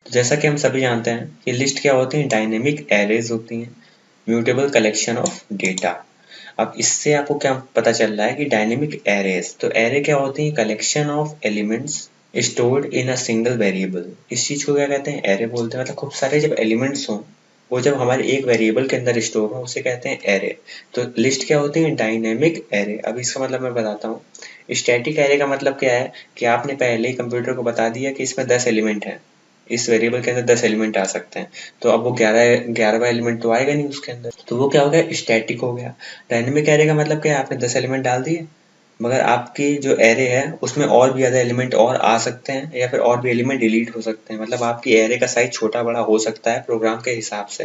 तो जैसा कि हम सभी जानते हैं कि लिस्ट क्या होती है, डायनेमिक एरेज होती हैं, म्यूटेबल कलेक्शन ऑफ डेटा। अब इससे आपको क्या पता चल रहा है कि डायनेमिक एरेज, तो एरे क्या होती है, collection of elements stored in a single variable. इस चीज को क्या कहते हैं, एरे बोलते हैं। मतलब खूब सारे जब एलिमेंट्स हों वो जब हमारे एक वेरिएबल के अंदर स्टोर हो उसे कहते हैं एरे। तो लिस्ट क्या होती है, डायनेमिक एरे। अब इसका मतलब मैं बताता हूँ। स्टैटिक एरे का मतलब क्या है कि आपने पहले ही कंप्यूटर को बता दिया कि इसमें 10 एलिमेंट हैं, इस वेरिएबल के अंदर 10 एलिमेंट आ सकते हैं, तो अब वो 11वां एलिमेंट तो आएगा नहीं उसके अंदर, तो वो क्या हो गया, स्टैटिक हो गया। डायनेमिक एरे का मतलब क्या है, आपने 10 एलिमेंट डाल दिए मगर आपकी जो एरे है उसमें और भी ज़्यादा एलिमेंट और आ सकते हैं या फिर और भी एलिमेंट डिलीट हो सकते हैं। मतलब आपकी एरे का साइज छोटा बड़ा हो सकता है प्रोग्राम के हिसाब से,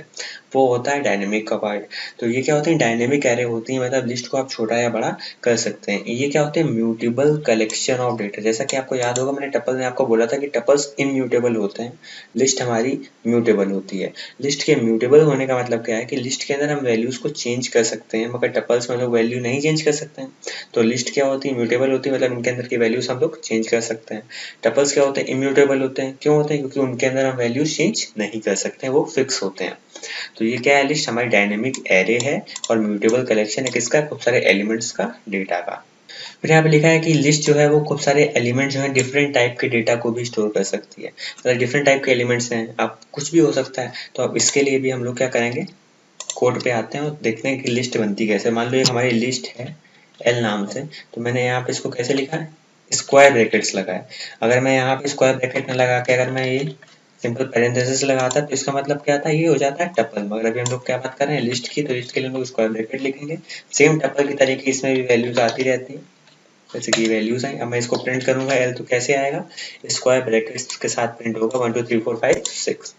वो होता है डायनेमिक का पार्ट। तो ये क्या होते हैं, डायनेमिक एरे होती है, मतलब लिस्ट को आप छोटा या बड़ा कर सकते हैं। ये क्या होते हैं, म्यूटेबल कलेक्शन ऑफ डेटा। जैसा कि आपको याद होगा मैंने टपल में आपको बोला था कि टपल्स इम्यूटेबल होते हैं, लिस्ट हमारी म्यूटेबल होती है। लिस्ट के म्यूटेबल होने का मतलब क्या है कि लिस्ट के अंदर हम वैल्यूज को चेंज कर सकते हैं मगर टपल्स में हम लोग वैल्यू नहीं चेंज कर सकते हैं। तो लिस्ट क्या होती है, म्यूटेबल होती है, मतलब इनके अंदर की वैल्यूज हम लोग चेंज कर सकते हैं। टपल्स क्या होते हैं, इम्यूटेबल होते हैं। क्यों होते हैं, क्योंकि उनके अंदर हम वैल्यूज चेंज नहीं कर सकते हैं, वो फिक्स होते हैं। तो ये क्या है, लिस्ट हमारी डायनेमिक एरे है और म्यूटेबल कलेक्शन है किसका, खूब सारे एलिमेंट्स का, डेटा का। फिर यहाँ पे लिखा है कि लिस्ट जो है वो खूब सारे एलिमेंट जो है डिफरेंट टाइप के डेटा को भी स्टोर कर सकती है। मतलब डिफरेंट टाइप के एलिमेंट्स हैं, अब कुछ भी हो सकता है। तो अब इसके लिए भी हम लोग क्या करेंगे, कोड पे आते हैं और देखते हैं कि लिस्ट बनती कैसे। मान लो एक हमारी लिस्ट है एल नाम से, तो मैंने यहाँ पे इसको कैसे लिखा है, स्क्वायर ब्रैकेट्स लगा है। अगर मैं यहाँ पे स्क्वायर ब्रैकेट में लगा के अगर मैं ये सिंपल पैरेंथेसिस लगाता तो इसका मतलब क्या था, ये हो जाता है टपल। मगर अभी हम लोग क्या बात कर रहे हैं, लिस्ट की, तो लिस्ट के लिए हम लोग स्क्वायर ब्रैकेट लिखेंगे। सेम टपल की तरीके इसमें भी वैल्यूज आती रहती है, जैसे कि वैल्यूज आई। अब मैं इसको प्रिंट करूंगा एल, तो कैसे आएगा, स्क्वायर ब्रैकेट्स के साथ प्रिंट होगा 1 2 3 4 5 6।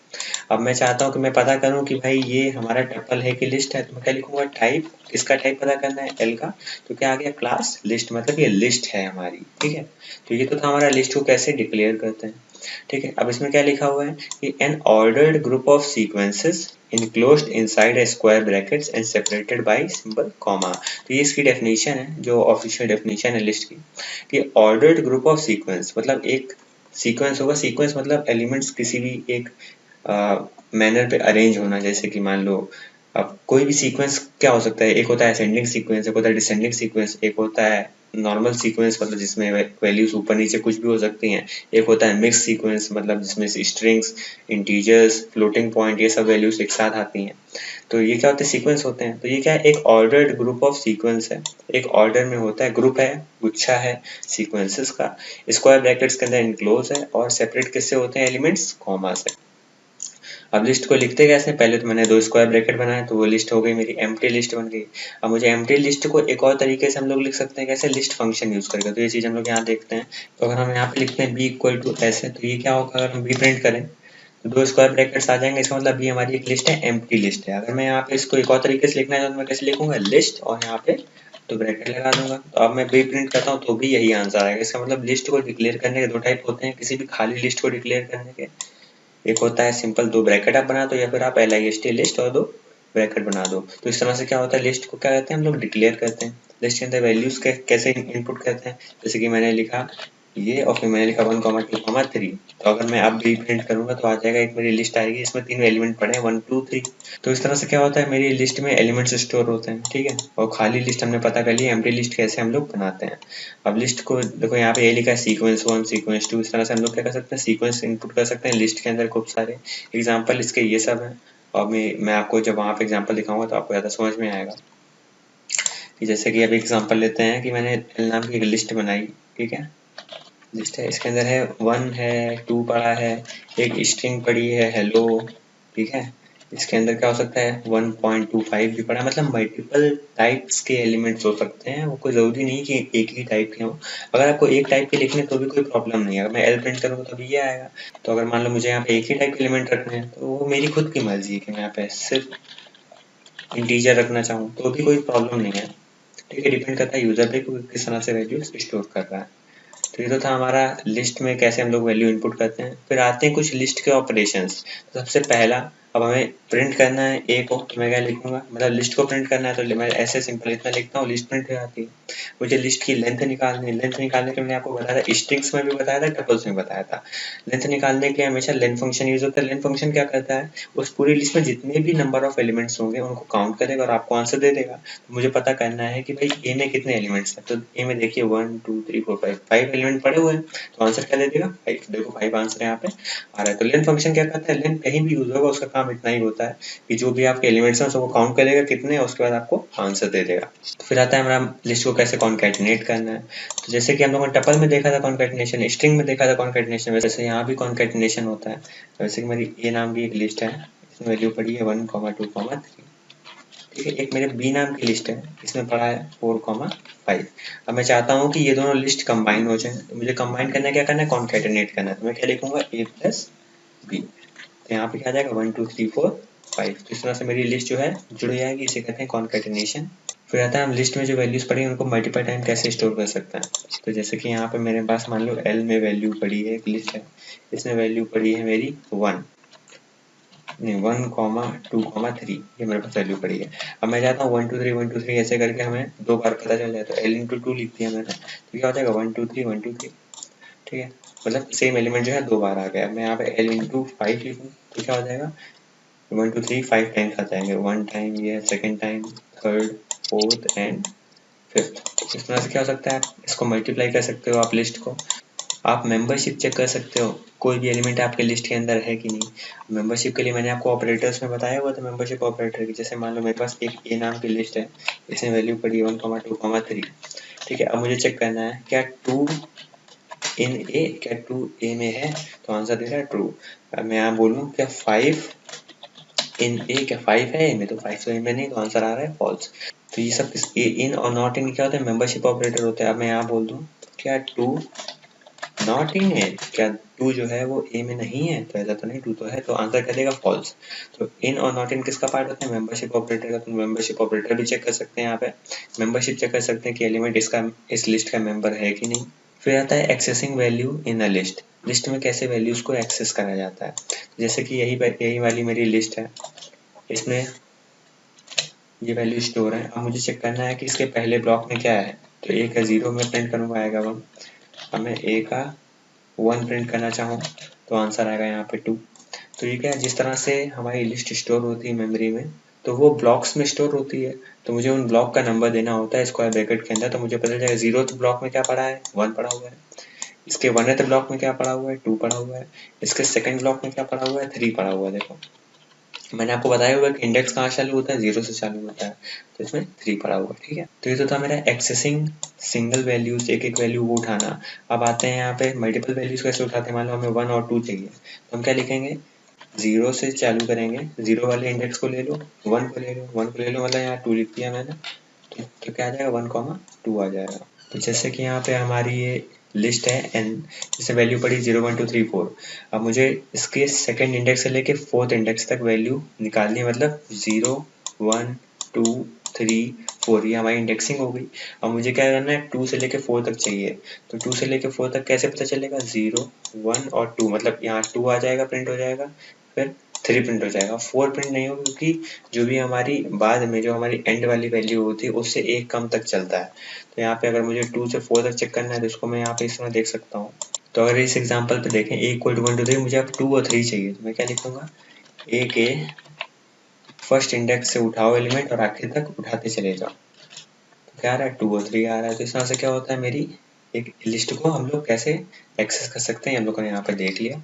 अब मैं चाहता हूँ कि मैं पता करूँ कि भाई ये हमारा टपल है कि लिस्ट है, तो मैं क्या लिखूंगा, टाइप। इसका टाइप पता करना है एल का, तो क्या आ गया, क्लास लिस्ट, मतलब ये लिस्ट है हमारी। ठीक है, तो ये तो था हमारा लिस्ट को कैसे डिक्लेयर करते हैं। ठीक है, अब इसमें क्या लिखा हुआ है कि N ordered group of sequences enclosed inside a square brackets and separated by symbol comma। तो ये इसकी डेफिनेशन है, जो ऑफिशियल डेफिनेशन है लिस्ट की, कि ऑर्डर्ड ग्रुप ऑफ सीक्वेंस मतलब एक सीक्वेंस होगा। सीक्वेंस मतलब एलिमेंट्स किसी भी एक मैनर पे अरेंज होना। जैसे कि मान लो अब कोई भी सीक्वेंस क्या हो सकता है, एक होता है असेंडिंग सीक्वेंस, एक होता है डिसेंडिंग सीक्वेंस, एक होता है नॉर्मल सीक्वेंस मतलब जिसमें वैल्यूज ऊपर नीचे कुछ भी हो सकती हैं, एक होता है मिक्स सीक्वेंस मतलब जिसमें स्ट्रिंग्स, इंटीजर्स, फ्लोटिंग पॉइंट, ये सब वैल्यूज एक साथ आती हैं। तो ये क्या होते हैं, सीक्वेंस होते हैं। तो ये क्या है, एक ऑर्डर्ड ग्रुप ऑफ सीक्वेंस है, एक ऑर्डर में होता है, ग्रुप है, गुच्छा है सीक्वेंसेस का, स्क्वायर ब्रैकेट्स के अंदर इनक्लोज है और सेपरेट किससे होते हैं, एलिमेंट्स, कॉमा से। अब लिस्ट को लिखते कैसे, पहले तो मैंने 2 स्क्वायर ब्रैकेट बनाए तो वो लिस्ट हो गई मेरी, एम्प्टी लिस्ट बन गई। अब मुझे एम्प्टी लिस्ट को एक और तरीके से हम लोग लिख सकते हैं, कैसे, लिस्ट फंक्शन यूज करके। तो ये चीज हम लोग यहाँ देखते हैं। तो अगर हम यहाँ पे लिखते हैं बी इक्वल टू ऐसे, तो ये क्या होगा, अगर हम बी प्रिंट करें तो 2 स्क्वायर ब्रैकेट्स आ जाएंगे, इसका मतलब बी हमारी एक लिस्ट है, एम्प्टी लिस्ट है। अगर मैं यहाँ पे इसको एक और तरीके से लिखना है तो मैं कैसे लिखूंगा, लिस्ट और यहाँ पे तो ब्रैकेट लगा दूंगा। तो अब मैं बी प्रिंट करता हूँ तो भी यही आंसर आएगा। इसका मतलब लिस्ट को डिक्लेयर करने के 2 टाइप होते हैं, किसी भी खाली लिस्ट को डिक्लेयर करने के। एक होता है सिंपल 2 ब्रैकेट आप बना दो या फिर आप LIST लिस्ट और 2 ब्रैकेट बना दो। तो इस तरह से क्या होता है, लिस्ट को क्या कहते हैं, हम लोग डिक्लेयर करते हैं। लिस्ट के अंदर वैल्यूज कैसे इनपुट करते हैं, जैसे कि मैंने लिखा ये और फिर मैंने लिखा 1 2 3। तो अगर मैं अब भी प्रिंट करूंगा तो आ जाएगा, एक मेरी लिस्ट आएगी, इसमें 3 एलिमेंट पड़े हैं 1 2 3। तो इस तरह से क्या होता है, मेरी लिस्ट में एलिमेंट्स स्टोर होते हैं। ठीक है, और खाली लिस्ट हमने पता कर ली, एम्प्टी लिस्ट कैसे हम लोग बनाते हैं। अब लिस्ट को देखो, यहाँ पे ये लिखा है सीक्वेंस 1 सीक्वेंस 2। इस तरह से हम लोग क्या कर सकते हैं, सीक्वेंस इनपुट कर सकते हैं लिस्ट के अंदर। खूब सारे एग्जाम्पल इसके ये सब हैं, और मैं आपको जब वहाँ पे एग्जाम्पल दिखाऊंगा तो आपको ज़्यादा समझ में आएगा। कि जैसे कि अभी एग्जाम्पल लेते हैं कि मैंने एल नाम की एक लिस्ट बनाई। ठीक है, लिस्ट है, इसके अंदर है 1 है, 2 पड़ा है, एक स्ट्रिंग पड़ी है हेलो। ठीक है, इसके अंदर क्या हो सकता है, 1.25 भी पड़ा है। मतलब मल्टीपल टाइप्स के एलिमेंट्स हो सकते हैं, वो कोई ज़रूरी नहीं कि एक ही टाइप के हों। अगर आपको एक टाइप के लिखने तो भी कोई प्रॉब्लम नहीं है, अगर मैं एल प्रिंट करूँगा तो भी ये आएगा। तो अगर मान लो मुझे यहाँ पे एक ही टाइप के एलिमेंट रखने हैं तो वो मेरी खुद की मर्जी है कि मैं यहाँ पे सिर्फ इंटीजर रखना चाहूँ तो भी कोई प्रॉब्लम नहीं है। ठीक है, डिपेंड करता है यूजर पे कि किस तरह से वैल्यू स्टोर कर रहा है। तो ये तो था हमारा लिस्ट में कैसे हम लोग वैल्यू इनपुट करते हैं। फिर आते हैं कुछ लिस्ट के ऑपरेशंस। तो सबसे पहला अब हमें प्रिंट करना है ए को, तो मैं क्या लिखूंगा, मतलब लिस्ट को प्रिंट करना है तो मैं ऐसे सिंपल इतना लिखता हूँ, लिस्ट प्रिंट हो जाती है। मुझे लिस्ट की लेंथ निकालनी है, लेंथ निकालने के लिए मैंने आपको बताया था, स्ट्रिंग्स में भी बताया था, टपल्स में बताया था। लेंथ निकालने के लिए हमेशा लेंथ फंक्शन यूज होता है। लेंथ फंक्शन क्या करता है, उस पूरी लिस्ट में जितने भी नंबर ऑफ एलिमेंट्स होंगे उनको काउंट करेगा और आपको आंसर दे देगा। तो मुझे पता करना है कि भाई ए में कितने एलिमेंट्स हैं, तो ए में देखिए 1 2 3 4 5 5 एलिमेंट पड़े हुए हैं, तो आंसर क्या दे देगा 5। देखो 5 आंसर यहाँ पे आ रहा है। तो लेंथ फंक्शन क्या करता है, लेंथ कहीं भी यूज होगा उसका काम इतना ही होता है कि जो भी आपके एलिमेंट्स हैं उसको काउंट करेगा कितने, उसके बाद आपको आंसर दे देगा। तो फिर आता है हमारा लिस्ट को कैसे कॉन्कैटिनेट करना है। तो जैसे कि हम लोगों ने टपल में देखा था कॉन्कैटिनेशन, स्ट्रिंग में देखा था कॉन्कैटिनेशन, वैसे यहाँ भी कॉन्कैटिनेशन होता है। वैसे कि मेरी ए नाम की एक लिस्ट है, इसमें वैल्यू पड़ी है 1 2 3। ठीक है, एक मेरे बी नाम की लिस्ट है, इसमें पड़ा है 4 5। अब मैं चाहता हूँ कि ये दोनों लिस्ट कंबाइन हो जाए, तो मुझे कंबाइन करना है, क्या करना है, कॉन्कैटिनेट करना है। तो मैं क्या लिखूंगा, ए प्लस बी। तो यहाँ पे क्या आ जाएगा 1 2 3 4 5। तो इस तरह से मेरी लिस्ट जो है जुड़ जाएगी, इसे कहते हैं कॉन्कैटिनेशन। फिर आता है हम लिस्ट में जो वैल्यूज पड़ी है उनको मल्टीपल टाइम कैसे स्टोर कर सकते हैं। तो जैसे कि यहाँ पे मेरे पास मान लो एल में वैल्यू पड़ी है, एक लिस्ट है, इसमें वैल्यू पड़ी है मेरी 1 नहीं 1 2 3, ये मेरे पास वैल्यू पड़ी है। अब मैं चाहता हूँ 1 2 3 1 2 3 ऐसे करके हमें दो बार पता चल जाए, तो एल इंटू 2 लिख दिया मैंने, तो क्या हो जाएगा 1 2 3 1 2 3। ठीक है, मतलब सेम एलिमेंट जो है दो बार आ गया। मैं यहाँ पे एल इंटू 5 लिखूँ तो क्या हो जाएगा 1 2 3 5 टाइम्स आ जाएंगे, 1 टाइम ये, second time, third, fourth and fifth. इस तरह से क्या हो सकता है, इसको मल्टीप्लाई कर सकते हो आप लिस्ट को। आप मेंबरशिप चेक कर सकते हो, कोई भी एलिमेंट आपके लिस्ट के अंदर है कि नहीं। मेंबरशिप के लिए मैंने आपको ऑपरेटर्स में बताया हुआ था, मेंबरशिप ऑपरेटर की। जैसे मान लो मेरे पास एक ए नाम की लिस्ट है, इसमें वैल्यू पड़ी है 1 2 3। ठीक है, अब मुझे चेक करना है क्या 2 इन ए, क्या 2 ए में है, तो आंसर दे रहा है ट्रू। अब मैं यहाँ बोलूँ क्या 5 इन ए, क्या 5 है ए में, तो 5 तो ए में नहीं, तो आंसर आ रहा है फॉल्स। तो ये सब इन और नॉट इन क्या होता है, मेंबरशिप ऑपरेटर होते हैं। अब मैं यहाँ बोल दूँ क्या 2 नॉट इन है, क्या 2 जो है वो ए में नहीं है, तो ऐसा तो नहीं, 2 तो है, तो आंसर क्या देगा फॉल्स। तो इन और नॉट इन किसका पार्ट होता है, मेंबरशिप ऑपरेटर का। तो मेंबरशिप ऑपरेटर भी चेक कर सकते हैं, यहाँ पे मेंबरशिप चेक कर सकते हैं कि एलिमेंट इसका इस लिस्ट का मेंबर है कि नहीं। फिर आता है accessing value in a list. List में कैसे वैल्यूज को एक्सेस करा जाता है। जैसे कि यही वाली मेरी लिस्ट है, इसमें ये वैल्यू स्टोर है। अब मुझे चेक करना है कि इसके पहले ब्लॉक में क्या है, तो ए का 0 में प्रिंट करूंगा, आएगा 1। अब मैं ए का 1 प्रिंट करना चाहूँ तो आंसर आएगा यहाँ पे 2। तो ये क्या है, जिस तरह से हमारी लिस्ट स्टोर होती है मेमोरी में, तो वो ब्लॉक्स में स्टोर होती है। तो मुझे उन ब्लॉक का नंबर देना होता है स्क्वायर ब्रैकेट के अंदर, तो मुझे पता चलेगा 0th ब्लॉक में क्या पड़ा है, 1 पड़ा हुआ है। इसके 1th ब्लॉक में क्या पड़ा हुआ है, 2 पड़ा हुआ है। इसके सेकंड ब्लॉक में क्या पड़ा हुआ है, 3 पड़ा हुआ है। देखो मैंने आपको बताया हुआ है कि इंडेक्स कहाँ चालू होता है, 0 से चालू होता है, तो इसमें 3 पड़ा हुआ है। ठीक है, तो ये तो था मेरा एक्सेसिंग सिंगल वैल्यूज, एक एक वैल्यू को उठाना। अब आते हैं यहाँ पे मल्टीपल वैल्यूज कैसे उठाते हैं। मान लो हमें 1 और 2 चाहिए, तो हम क्या लिखेंगे, 0 से चालू करेंगे, 0 वाले इंडेक्स को ले लो, 1 को ले लो, 1 को ले लो, मतलब यहाँ 2 लिख दिया मैंने, तो क्या आ जाएगा 1 2 आ जाएगा। तो जैसे कि यहाँ पे हमारी ये लिस्ट है एन, जिसमें वैल्यू पड़ी 0 1 2 3 4। अब मुझे इसके सेकंड इंडेक्स से लेके फोर्थ इंडेक्स तक वैल्यू निकालनी है, मतलब 0 1 2 3 4, ये हमारी इंडेक्सिंग हो गई। अब मुझे क्या करना है, 2 से लेके 4 तक चाहिए, तो 2 से लेके 4 तक कैसे पता चलेगा, 0 1 और 2, मतलब यहाँ 2 आ जाएगा, प्रिंट हो जाएगा, फिर 3 प्रिंट हो जाएगा, 4 प्रिंट नहीं होगा, क्योंकि जो भी हमारी बाद में जो हमारी एंड वाली वैल्यू होती है उससे एक कम तक चलता है। तो यहाँ पे अगर मुझे 2 से 4 तक चेक करना है तो इसको मैं यहाँ पे इस तरह देख सकता हूँ। तो अगर इस एग्जांपल पे देखें a = 1 2 3, मुझे अब 2 और 3 चाहिए, तो मैं क्या लिखूंगा, a के फर्स्ट इंडेक्स से उठाओ एलिमेंट और आखिर तक उठाते चले जाओ। तो क्या आ रहा है, 2 और 3 आ रहा है। तो इस तरह से क्या होता है, मेरी एक लिस्ट को हम लोग कैसे एक्सेस कर सकते हैं, हम लोग ने यहाँ पे देख लिया।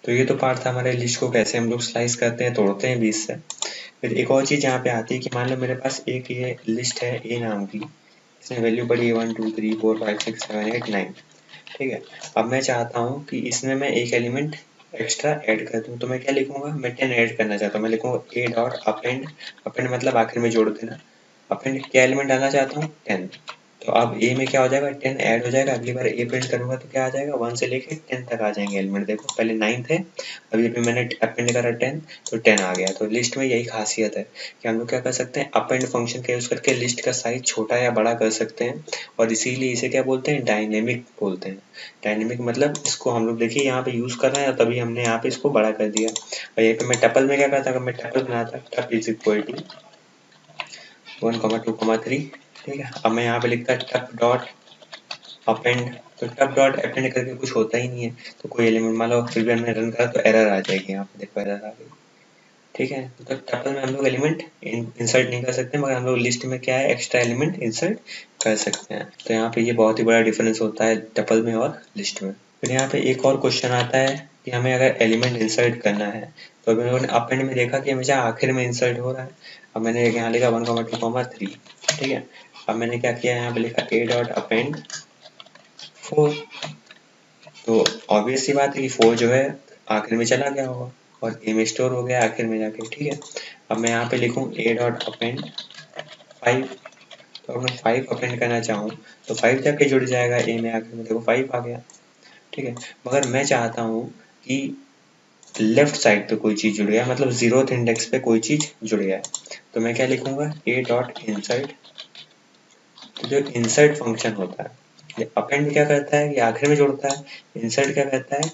तो ये तो पार्ट था हमारे लिस्ट को कैसे हम लोग स्लाइस करते हैं, तोड़ते हैं बीच से। फिर एक और चीज़ यहाँ पे आती है कि मान लो मेरे पास एक ये लिस्ट है ए नाम की, इसमें वैल्यू पड़ी है 1 2 3 4 5 6 7 8 9। ठीक है, अब मैं चाहता हूँ कि इसमें मैं एक एलिमेंट एक्स्ट्रा ऐड कर दूँ, तो मैं क्या लिखूंगा, मैं 10 ऐड करना चाहता हूँ, मैं लिखूंगा ए डॉट अपेंड, अपेंड मतलब आखिर में जोड़ देना। अपेंड क्या एलिमेंट डालना चाहता हूँ, 10। तो अब ए में क्या हो जाएगा, 10 ऐड हो जाएगा। अगली बार ए प्रिंट करूंगा तो क्या आ जाएगा, 1 से लेके 10 तक आ जाएंगे एलिमेंट। देखो पहले 9 थे, अभी भी मैंने अपेंड करा 10 तो 10 आ गया। तो लिस्ट में यही खासियत है कि हम लोग क्या कर सकते हैं, अपेंड फंक्शन का यूज करके लिस्ट का साइज छोटा या बड़ा कर सकते हैं, और इसीलिए इसे क्या बोलते हैं, डायनेमिक बोलते हैं। डायनेमिक मतलब इसको हम लोग देखिए यहाँ पे यूज कर रहे हैं, तभी हमने यहाँ पे इसको बड़ा कर दिया। और यहाँ पे मैं टपल में क्या करता, अगर मैं टपल बनाता, टप इज इक्वल टू 1, 2, 3, ठीक है। अब मैं यहाँ पे लिखता टप डॉट अपेंड, तो टप डॉट अपेंड करके कुछ होता ही नहीं है, तो कोई एलिमेंट मान लो फिर भी हमने रन करा तो एरर आ जाएगी। यहाँ पे देखो एरर आ गई, ठीक है। तो टपल में हम लोग एलिमेंट इंसर्ट नहीं कर सकते, मगर हम लोग लिस्ट में क्या है, एक्स्ट्रा एलिमेंट इंसर्ट कर सकते हैं। तो यहाँ पे ये बहुत ही बड़ा डिफरेंस होता है टपल में और लिस्ट में। फिर यहाँ पे एक और क्वेश्चन आता है कि हमें अगर एलिमेंट इंसर्ट करना है, तो अभी मैंने अपेंड में देखा कि हमेशा आखिर में इंसर्ट हो रहा है। अब मैंने यहाँ लिखा 1, 2, 3, ठीक है। अब मैंने क्या किया, यहाँ पे लिखा a डॉट अपेंड 4, तो ऑब्वियस सी बात है कि 4 जो है आखिर में चला गया होगा और ए में स्टोर हो गया आखिर में जाके, ठीक है। अब मैं यहाँ पे लिखूँ a डॉट अपेंड 5, तो अगर मैं 5 अपेंड करना चाहूँ तो 5 जाके जुड़ जाएगा ए में, आखिर में देखो 5 आ गया, ठीक है। मगर मैं चाहता हूँ कि लेफ्ट साइड पे कोई चीज जुड़ गया, मतलब 0th इंडेक्स पे कोई चीज जुड़ गया है, तो मैं क्या लिखूंगा, a डॉट इंसर्ट। तो जो इंसर्ट फंक्शन होता है, ये अपेंड क्या करता है, ये आखिर में जोड़ता है। इंसर्ट क्या करता है,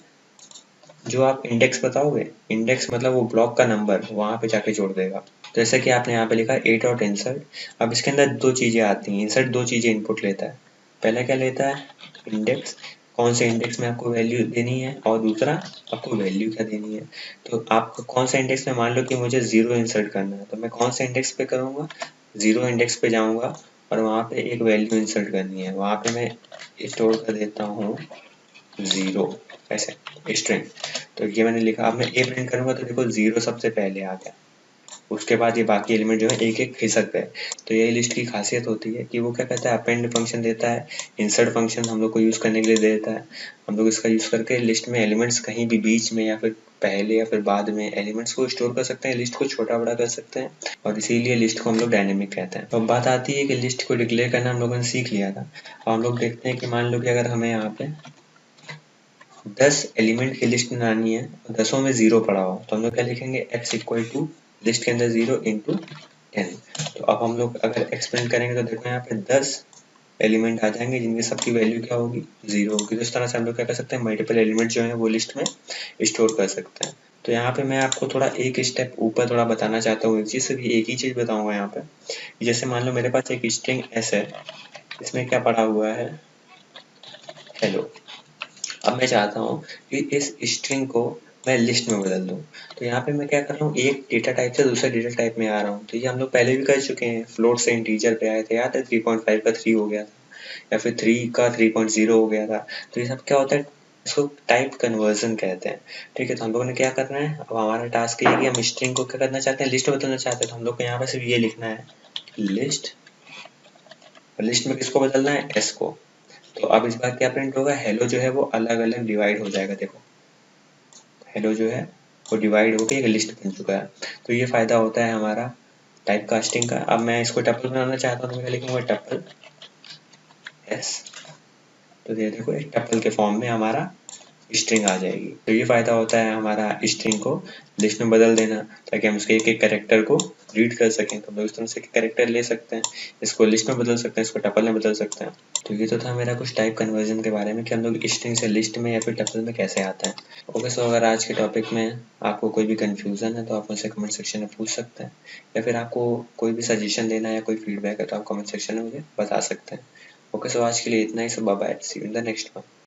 जो आप इंडेक्स बताओगे, इंडेक्स मतलब वो ब्लॉक का नंबर, वहां पे जाके जोड़ देगा। तो जैसे कि आपने यहाँ पे लिखा a डॉट इंसर्ट, अब इसके अंदर दो चीजें आती हैं, इंसर्ट दो चीजें इनपुट लेता है। पहला क्या लेता है, इंडेक्स, कौन से इंडेक्स में आपको वैल्यू देनी है, और दूसरा आपको वैल्यू क्या देनी है। तो आपको कौन सा इंडेक्स में, मान लो कि मुझे 0 इंसर्ट करना है, तो मैं कौन से इंडेक्स पे करूंगा, 0 इंडेक्स पे जाऊंगा और वहां पे एक वैल्यू इंसर्ट करनी है, वहां पे मैं स्टोर कर देता हूँ 0, ऐसे स्ट्रिंग। तो ये मैंने लिखा, अब मैं ए प्रिंट करूंगा तो देखो 0 सबसे पहले आ गया, उसके बाद ये बाकी एलिमेंट जो है एक एक खिसक गए। तो यही लिस्ट की खासियत होती है कि वो क्या कहता है, अपेंड फंक्शन देता है, इंसर्ट फंक्शन हम लोग को यूज करने के लिए देता है। हम लोग इसका यूज करके लिस्ट में एलिमेंट्स कहीं भी बीच में या फिर पहले या फिर बाद में एलिमेंट्स को स्टोर कर सकते हैं, लिस्ट को छोटा बड़ा कर सकते हैं, और इसीलिए लिस्ट को हम लोग डायनेमिक कहते हैं। तो अब बात आती है कि लिस्ट को डिक्लेयर करना हम लोगों ने सीख लिया था। अब हम लोग देखते हैं कि मान लो कि अगर हमें यहाँ पे 10 एलिमेंट की लिस्ट बनानी है और 10 में 0 पड़ा हो, तो हम लोग क्या लिखेंगे, x इक्वल टू लिस्ट के अंदर 0 इंटू 10। तो अब हम लोग अगर एक्सपेंड करेंगे तो देखो यहाँ पे 10 एलिमेंट आ जाएंगे जिनकी सबकी वैल्यू क्या होगी, 0 होगी। तो इस तरह से हम लोग क्या कर सकते हैं, मल्टीपल एलिमेंट जो है वो लिस्ट में स्टोर कर सकते हैं। तो यहाँ पे मैं आपको थोड़ा एक स्टेप ऊपर थोड़ा बताना चाहता हूँ, एक चीज, सिर्फ एक ही चीज बताऊंगा यहाँ पे। जैसे मान लो मेरे पास एक स्ट्रिंग s है, इसमें क्या पड़ा हुआ है, हेलो। अब मैं चाहता हूँ कि इस स्ट्रिंग को मैं लिस्ट में बदल दूं, तो यहाँ पे मैं क्या कर रहा हूँ, एक डेटा टाइप से दूसरे डेटा टाइप में आ रहा हूँ। तो ये हम लोग पहले भी कर चुके हैं, फ्लोट से इंटीजर पे आए थे, याद है 3.5 का 3 हो गया था, या फिर 3 का 3.0 हो गया था। तो ये सब क्या होता है, इसको टाइप कन्वर्जन कहते हैं, ठीक है। तो हम लोगों ने क्या करना है, अब हमारा टास्क ये है कि हम स्ट्रिंग को क्या करना चाहते हैं, लिस्ट में बदलना चाहते हैं। तो हम लोग को यहाँ पे सिर्फ ये लिखना है, लिस्ट, और लिस्ट में किसको बदलना है, एस को। तो अब इस बार क्या प्रिंट होगा, हेलो जो है वो अलग अलग डिवाइड हो जाएगा, देखो हेलो जो है वो डिवाइड होकर एक लिस्ट बन चुका है। तो ये फायदा होता है हमारा टाइप कास्टिंग का। अब मैं इसको टपल बनाना चाहता हूँ तो मैं लिखूंगा टपल एस, तो ये देखो एक टपल के फॉर्म में हमारा स्ट्रिंग आ जाएगी। तो ये फायदा होता है हमारा स्ट्रिंग को लिस्ट में बदल देना, ताकि हम उसके एक एक कैरेक्टर को रीड कर सकें। तो हम लोग इस तरह से कैरेक्टर ले सकते हैं, इसको लिस्ट में बदल सकते हैं, इसको टपल में बदल सकते हैं। तो ये तो था मेरा कुछ टाइप कन्वर्जन के बारे में कि हम लोग स्ट्रिंग से लिस्ट में या फिर टपल में कैसे आता है। ओके, सो अगर आज के टॉपिक में आपको कोई भी कंफ्यूजन है तो आप मुझसे कमेंट सेक्शन में पूछ सकते हैं, या फिर आपको कोई भी सजेशन देना है या कोई फीडबैक है तो आप कमेंट सेक्शन में मुझे बता सकते हैं। ओके, सो आज के लिए इतना ही। So bye bye, see you in the next one.